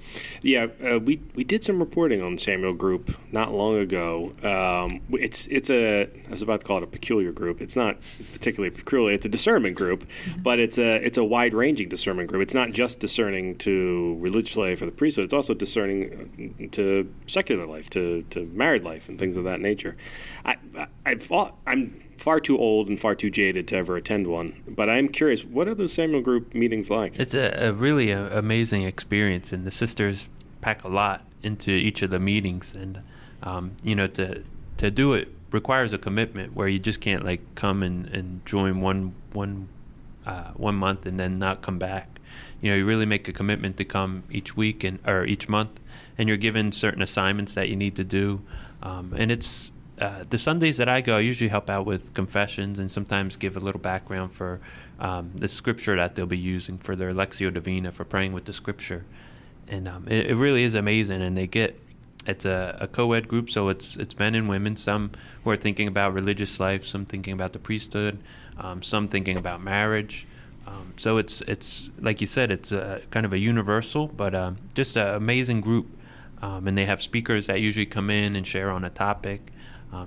Yeah, we did some reporting on Samuel Group not long ago. I was about to call it a peculiar group. It's not particularly peculiar. It's a discernment group, but it's a wide-ranging discernment group. It's not just discerning to religious life or the priesthood. It's also discerning to secular life, to married life, and things of that nature. I'm far too old and far too jaded to ever attend one, but I'm curious, what are those Samuel Group meetings like? It's a really amazing experience, and the sisters pack a lot into each of the meetings, and to do it requires a commitment where you just can't come and join one month and then not come back. You really make a commitment to come each week or each month, and you're given certain assignments that you need to do, and it's the Sundays that I go, I usually help out with confessions and sometimes give a little background for the scripture that they'll be using for their Lectio Divina, for praying with the scripture. And it really is amazing. And it's a co-ed group, so it's men and women, some who are thinking about religious life, some thinking about the priesthood, some thinking about marriage. So it's like you said, it's kind of a universal, but just an amazing group. And they have speakers that usually come in and share on a topic.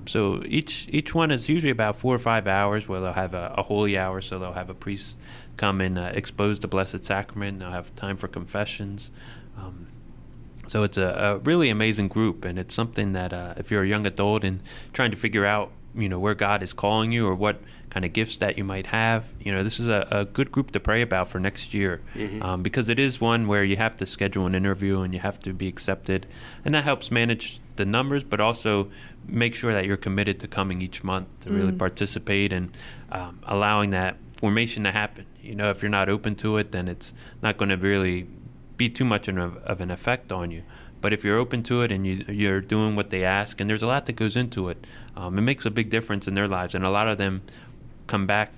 So each one is usually about 4 or 5 hours, where they'll have a holy hour, so they'll have a priest come and expose the Blessed Sacrament. They'll have time for confessions. So it's a really amazing group, and it's something that if you're a young adult and trying to figure out where God is calling you or what kind of gifts that you might have, this is a good group to pray about for next year, because it is one where you have to schedule an interview and you have to be accepted, and that helps manage the numbers, but also make sure that you're committed to coming each month to really participate and allowing that formation to happen. If you're not open to it, then it's not going to really be too much of an effect on you. But if you're open to it and you're doing what they ask, and there's a lot that goes into it, it makes a big difference in their lives. And a lot of them come back.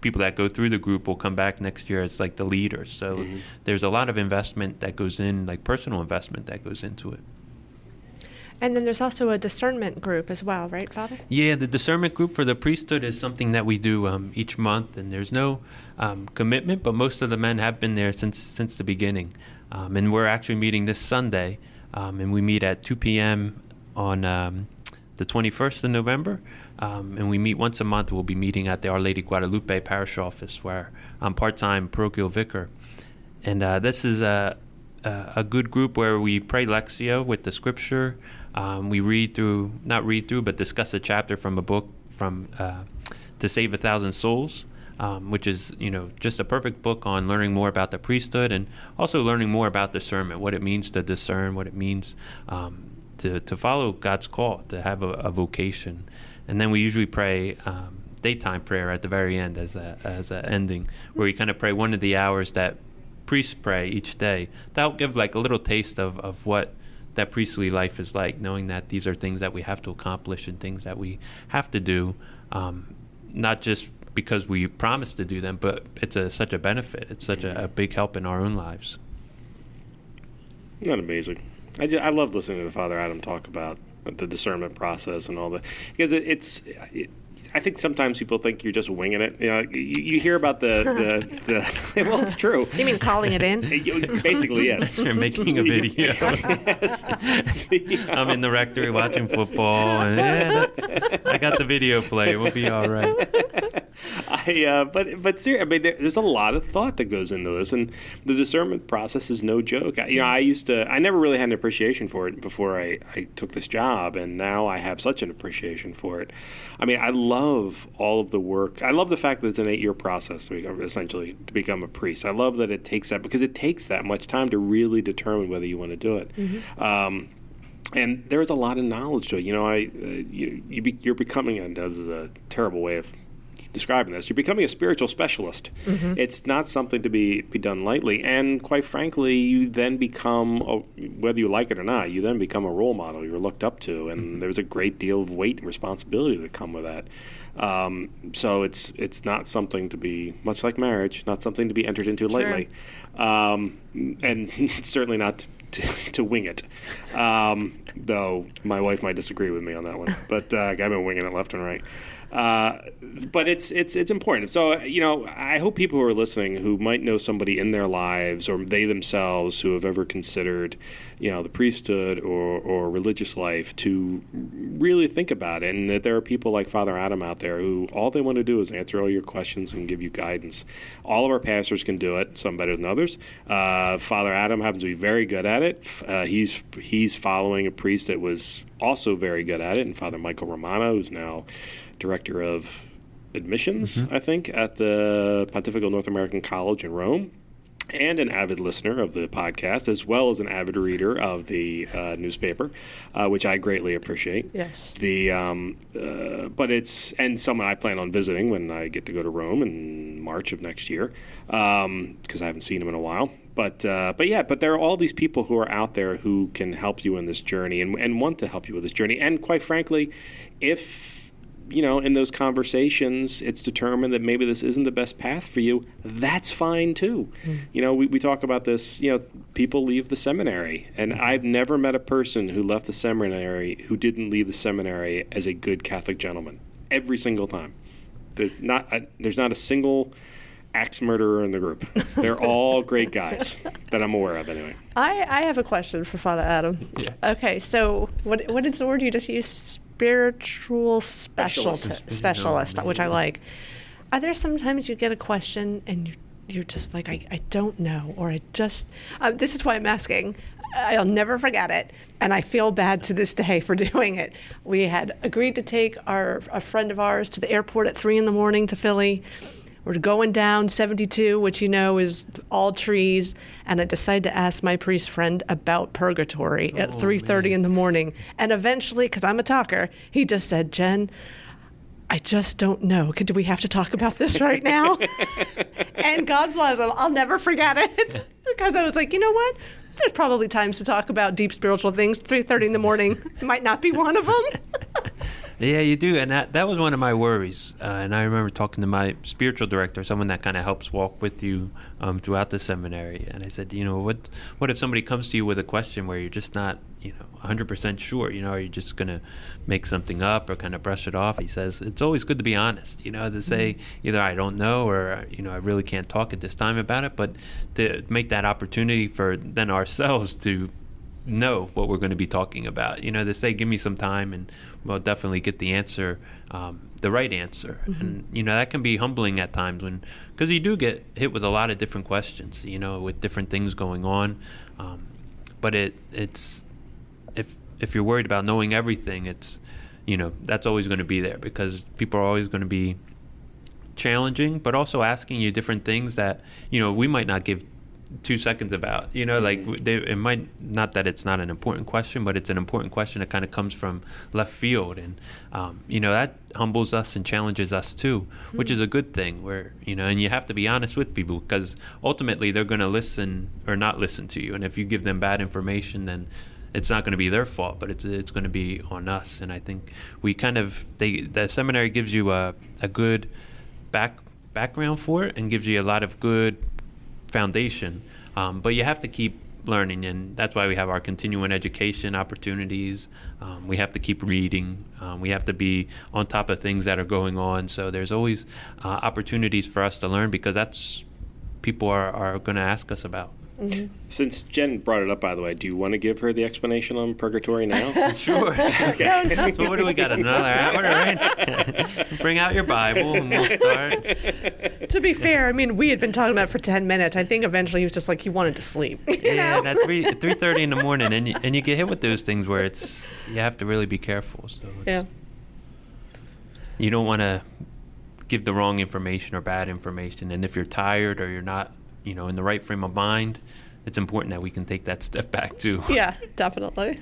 People that go through the group will come back next year as like the leaders. So there's a lot of investment that goes in, like personal investment that goes into it. And then there's also a discernment group as well, right, Father? Yeah, the discernment group for the priesthood is something that we do each month, and there's no commitment, but most of the men have been there since the beginning. And we're actually meeting this Sunday, and we meet at 2 p.m. on the 21st of November. And we meet once a month. We'll be meeting at the Our Lady Guadalupe Parish Office, where I'm part-time parochial vicar. And this is a good group where we pray Lectio with the Scripture. We but discuss a chapter from a book from To Save 1,000 Souls, which is, just a perfect book on learning more about the priesthood and also learning more about discernment, what it means to discern, what it means to follow God's call, to have a vocation. And then we usually pray daytime prayer at the very end as a ending, where we kind of pray one of the hours that priests pray each day. That'll give like a little taste of what that priestly life is like, knowing that these are things that we have to accomplish and things that we have to do, not just because we promise to do them, but it's such a benefit. It's such a big help in our own lives. Isn't that amazing? I love listening to Father Adam talk about the discernment process and all that, because I think sometimes people think you're just winging it. You hear about the well, it's true. You mean calling it in? Basically, yes. You're making a video. Yes. I'm in the rectory watching football, and I got the video play. We'll be all right. But seriously, there's a lot of thought that goes into this, and the discernment process is no joke. I never really had an appreciation for it before I took this job, and now I have such an appreciation for it. I mean, I love all of the work. I love the fact that it's an 8-year process to become a priest. I love that it takes that much time to really determine whether you want to do it. Mm-hmm. And there's a lot of knowledge to it. You're becoming, and this is a terrible way of describing this, you're becoming a spiritual specialist. Mm-hmm. It's not something to be done lightly. And quite frankly, you then become, whether you like it or not, you then become a role model you're looked up to. And mm-hmm. there's a great deal of weight and responsibility that come with that. So it's not something to be, much like marriage, not something to be entered into lightly. And certainly not to wing it. Though my wife might disagree with me on that one. But I've been winging it left and right. But it's important. So, I hope people who are listening who might know somebody in their lives or they themselves who have ever considered, the priesthood or religious life to really think about it, and that there are people like Father Adam out there who all they want to do is answer all your questions and give you guidance. All of our pastors can do it, some better than others. Father Adam happens to be very good at it. He's following a priest that was also very good at it, and Father Michael Romano, who's now director of admissions, mm-hmm. I think, at the Pontifical North American College in Rome, and an avid listener of the podcast, as well as an avid reader of the newspaper, which I greatly appreciate. Yes. But and someone I plan on visiting when I get to go to Rome in March of next year, because I haven't seen him in a while. But there are all these people who are out there who can help you in this journey and want to help you with this journey. And quite frankly, if in those conversations, it's determined that maybe this isn't the best path for you, that's fine too. Mm. We talk about this, people leave the seminary, and I've never met a person who left the seminary who didn't leave the seminary as a good Catholic gentleman. Every single time. There's not a single axe murderer in the group. They're all great guys that I'm aware of anyway. I have a question for Father Adam. Yeah. Okay, so what is the word you just used? Spiritual specialist, which I like. Are there sometimes you get a question and you're just like, I don't know, or I just, this is why I'm asking. I'll never forget it, and I feel bad to this day for doing it. We had agreed to take a friend of ours to the airport at 3 a.m. to Philly. We're going down 72, which is all trees, and I decided to ask my priest friend about purgatory at 3:30 in the morning. And eventually, because I'm a talker, he just said, "Jen, I just don't know. Do we have to talk about this right now?" And God bless him, I'll never forget it, because I was like, you know what? There's probably times to talk about deep spiritual things. 3:30 in the morning might not be one of them. Yeah, you do, and that was one of my worries. And I remember talking to my spiritual director, someone that kind of helps walk with you throughout the seminary. And I said, what if somebody comes to you with a question where you're just not, 100% sure? Are you just going to make something up or kind of brush it off? He says it's always good to be honest. To say either I don't know or I really can't talk at this time about it, but to make that opportunity for then ourselves to know what we're going to be talking about. To say, give me some time, and we'll definitely get the answer, the right answer. And that can be humbling at times because you do get hit with a lot of different questions. With different things going on. But it's if you're worried about knowing everything, it's that's always going to be there because people are always going to be challenging, but also asking you different things that we might not give 2 seconds about, it might not that it's not an important question, but it's an important question that kind of comes from left field. And, that humbles us and challenges us too, which is a good thing where, and you have to be honest with people because ultimately they're going to listen or not listen to you. And if you give them bad information, then it's not going to be their fault, but it's going to be on us. And I think we the seminary gives you a good background for it and gives you a lot of good foundation, but you have to keep learning, and that's why we have our continuing education opportunities. We have to keep reading. We have to be on top of things that are going on. So there's always opportunities for us to learn because that's people are going to ask us about. Mm-hmm. Since Jen brought it up, by the way, do you want to give her the explanation on purgatory now? Sure. Okay. So what do we got? Another hour, right? Bring out your Bible and we'll start. To be fair, we had been talking about it for 10 minutes. I think eventually he was just like he wanted to sleep. Yeah, at 3:30 in the morning, and you get hit with those things where you have to really be careful. So you don't want to give the wrong information or bad information. And if you're tired or you're not, in the right frame of mind, it's important that we can take that step back too. Yeah, definitely.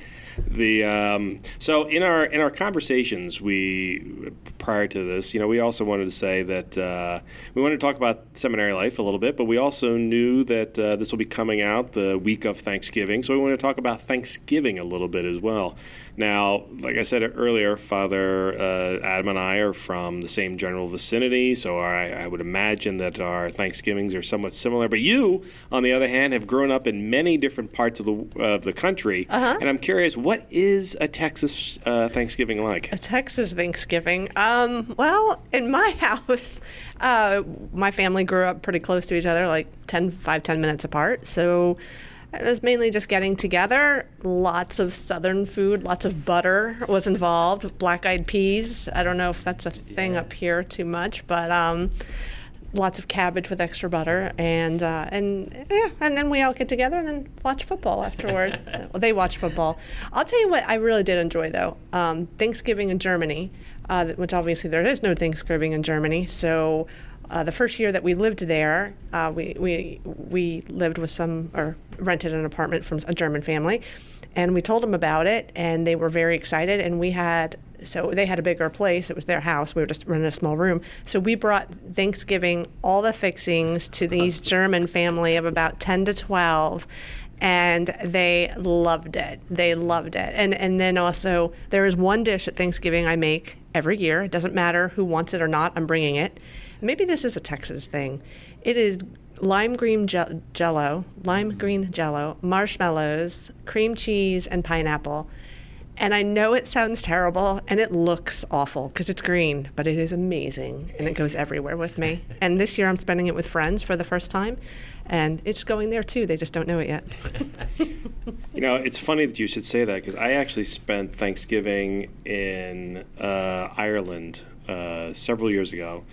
So in our conversations, prior to this, we also wanted to say that we wanted to talk about seminary life a little bit, but we also knew that this will be coming out the week of Thanksgiving, so we want to talk about Thanksgiving a little bit as well. Now, like I said earlier, Father Adam and I are from the same general vicinity, so I would imagine that our Thanksgivings are somewhat similar. But you, on the other hand, have grown up in many different parts of the country, and I'm curious, what is a Texas Thanksgiving like? A Texas Thanksgiving? Well, in my house, my family grew up pretty close to each other, like 10 minutes apart, so it was mainly just getting together. Lots of Southern food, lots of butter was involved, black-eyed peas. I don't know if that's a thing up here too much, but lots of cabbage with extra butter, and then we all get together and then watch football afterward. They watch football. I'll tell you what I really did enjoy, though. Thanksgiving in Germany, which obviously there is no Thanksgiving in Germany, so the first year that we lived there, we lived with or rented an apartment from a German family, and we told them about it, and they were very excited. And so they had a bigger place. It was their house. We were just renting a small room. So we brought Thanksgiving, all the fixings to these German family of about 10 to 12. And they loved it. They loved it. And then also, there is one dish at Thanksgiving I make every year. It doesn't matter who wants it or not. I'm bringing it. Maybe this is a Texas thing. It is lime green jello, marshmallows, cream cheese, and pineapple. And I know it sounds terrible, and it looks awful because it's green, but it is amazing, and it goes everywhere with me. And this year I'm spending it with friends for the first time, and it's going there too. They just don't know it yet. It's funny that you should say that because I actually spent Thanksgiving in Ireland several years ago,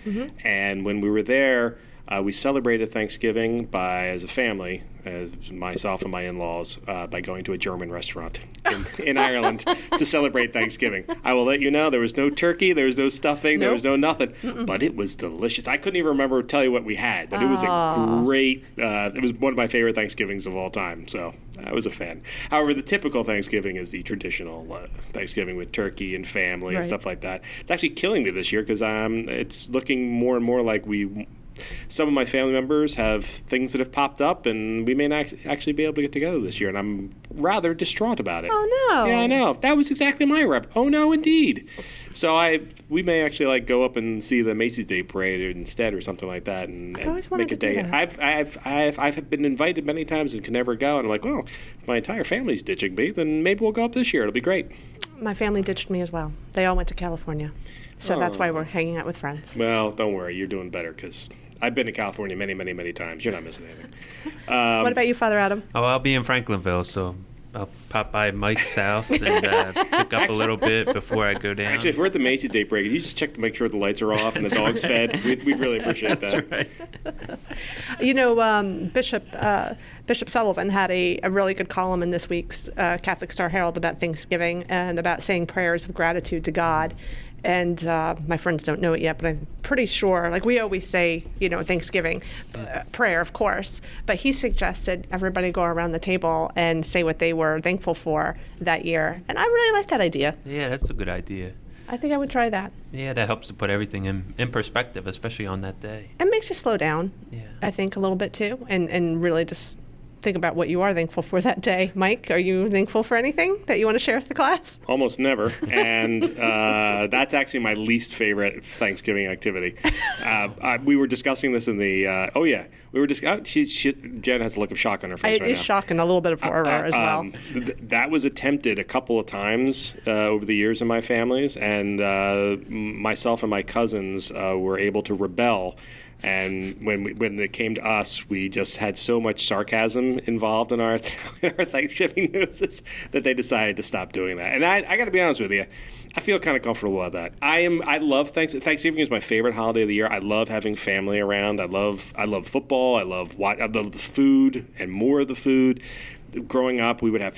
and when we were there, we celebrated Thanksgiving as a family, as myself and my in-laws, by going to a German restaurant in Ireland to celebrate Thanksgiving. I will let you know, there was no turkey, there was no stuffing, there was no nothing, but it was delicious. I couldn't even tell you what we had, but it was a great, it was one of my favorite Thanksgivings of all time, so I was a fan. However, the typical Thanksgiving is the traditional Thanksgiving with turkey and family and stuff like that. It's actually killing me this year because it's looking more and more like we some of my family members have things that have popped up, and we may not actually be able to get together this year, and I'm rather distraught about it. Oh, no. Yeah, I know. That was exactly my rep. Oh, no, indeed. So we may actually like go up and see the Macy's Day Parade instead or something like that, and always wanted make a to do day. that. I've been invited many times and can never go, and I'm like, well, if my entire family's ditching me, then maybe we'll go up this year. It'll be great. My family ditched me as well. They all went to California. So that's why we're hanging out with friends. Well, don't worry. You're doing better because I've been to California many, many, many times. You're not missing anything. What about you, Father Adam? Oh, I'll be in Franklinville, so I'll pop by Mike's house and pick up a little bit before I go down. Actually, if we're at the Macy's Day Parade, you just check to make sure the lights are off and the dog's fed. We'd really appreciate that. Right. You know, Bishop Sullivan had a really good column in this week's Catholic Star Herald about Thanksgiving and about saying prayers of gratitude to God. And my friends don't know it yet, but I'm pretty sure, like we always say, Thanksgiving, prayer, of course. But he suggested everybody go around the table and say what they were thankful for that year. And I really like that idea. Yeah, that's a good idea. I think I would try that. Yeah, that helps to put everything in perspective, especially on that day. It makes you slow down, Yeah. I think, a little bit too, and really just think about what you are thankful for that day. Mike, are you thankful for anything that you want to share with the class? Almost never, and that's actually my least favorite Thanksgiving activity. We were discussing this in the. We were discussing. Jen has a look of shock on her face right now. It is shock and a little bit of horror as well. That was attempted a couple of times over the years in my families, and myself and my cousins were able to rebel. And when it came to us, we just had so much sarcasm involved in our Thanksgiving news that they decided to stop doing that. And I got to be honest with you, I feel kind of comfortable with that. I love Thanksgiving is my favorite holiday of the year. I love having family around. I love football. I love the food and more of the food. Growing up, we would have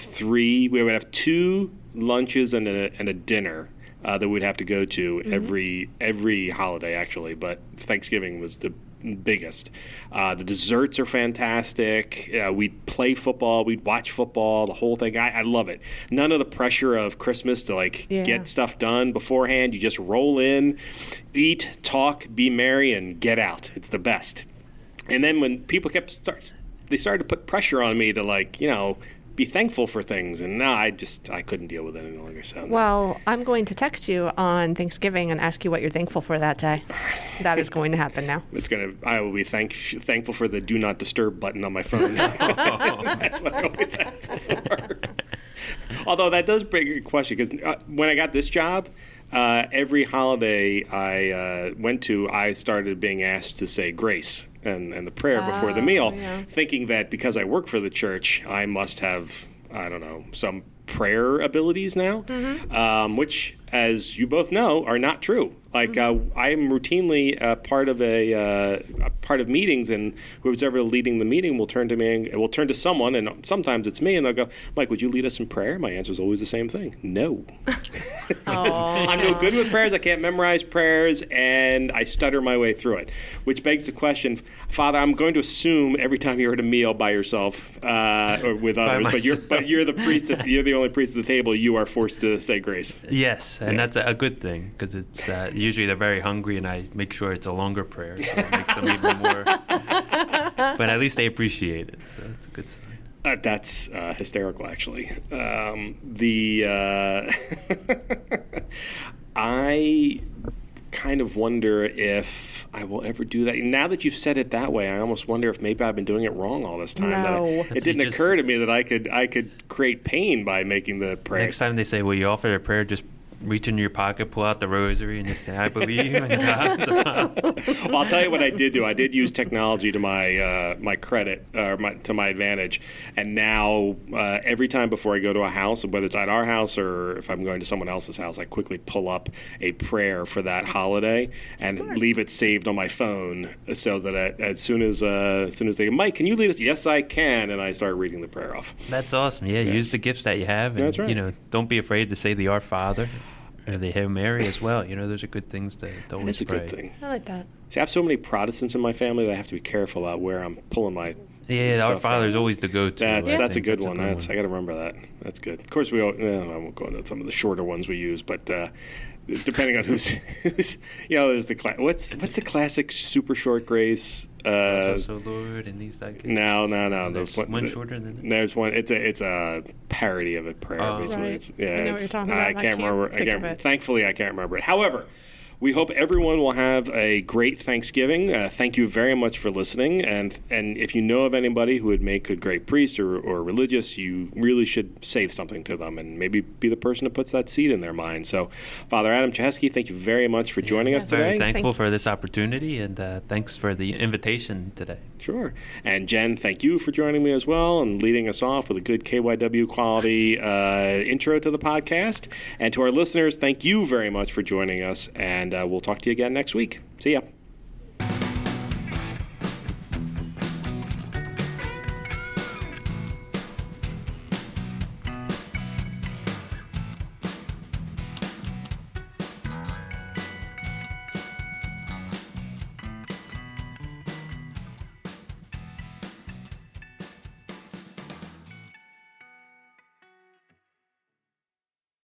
2 lunches and a dinner. That we'd have to go to every holiday, actually, but Thanksgiving was the biggest. The desserts are fantastic. We'd play football. We'd watch football, the whole thing. I love it. None of the pressure of Christmas to get stuff done beforehand. You just roll in, eat, talk, be merry, and get out. It's the best. And then when people they started to put pressure on me to be thankful for things, and I couldn't deal with it any longer. So well, I'm going to text you on Thanksgiving and ask you what you're thankful for that day. That is going to happen now. I will be thankful for the do not disturb button on my phone. That's what I'll be thankful for. Although that does bring a question, because when I got this job, every holiday I went to, I started being asked to say grace and the prayer before the meal, thinking that because I work for the church, I must have, I don't know, some prayer abilities now, which, as you both know, are not true. I am routinely part of meetings, and whoever's ever leading the meeting will turn to me and will turn to someone, and sometimes it's me, and they'll go, "Mike, would you lead us in prayer?" My answer is always the same thing: no. I'm no good with prayers. I can't memorize prayers, and I stutter my way through it. Which begs the question, Father, I'm going to assume every time you're at a meal by yourself or with others, but you're the priest. You're the only priest at the table. You are forced to say grace. Yes, and that's a good thing, because it's usually they're very hungry, and I make sure it's a longer prayer, so it makes them even more. But at least they appreciate it, so it's a good sign. That's hysterical, actually. I kind of wonder if I will ever do that. Now that you've said it that way, I almost wonder if maybe I've been doing it wrong all this time. No. It didn't occur to me that I could create pain by making the prayer. Next time they say, "Will you offer a prayer?" just reach into your pocket, pull out the rosary, and just say, "I believe in God." Well, I'll tell you what I did do. I did use technology to my credit, to my advantage. And now every time before I go to a house, whether it's at our house or if I'm going to someone else's house, I quickly pull up a prayer for that holiday and leave it saved on my phone, so that as soon as they go, "Mike, can you lead us?" "Yes, I can," and I start reading the prayer off. That's awesome. Yeah, use the gifts that you have, and That's right. Don't be afraid to say the Our Father. Or the Hail Mary as well. Those are good things to always pray. That's a good thing. I like that. See, I have so many Protestants in my family that I have to be careful about where I'm pulling my Yeah, Our Father is always the go-to. That's a good one. I got to remember that. That's good. Of course, I won't go into some of the shorter ones we use, but depending on who's there's what's the classic super short grace? So Lord, and these that. No. There's one shorter than that. There's one. It's a parody of a prayer. Basically, right. I know what you're talking about. I can't remember. It. Thankfully, I can't remember it. However, we hope everyone will have a great Thanksgiving. Thank you very much for listening. And if you know of anybody who would make a great priest or religious, you really should say something to them and maybe be the person who puts that seed in their mind. So, Father Adam Cichoski, thank you very much for joining us today. Very thankful for this opportunity, and thanks for the invitation today. Sure. And Jen, thank you for joining me as well and leading us off with a good KYW quality intro to the podcast. And to our listeners, thank you very much for joining us. And we'll talk to you again next week. See ya.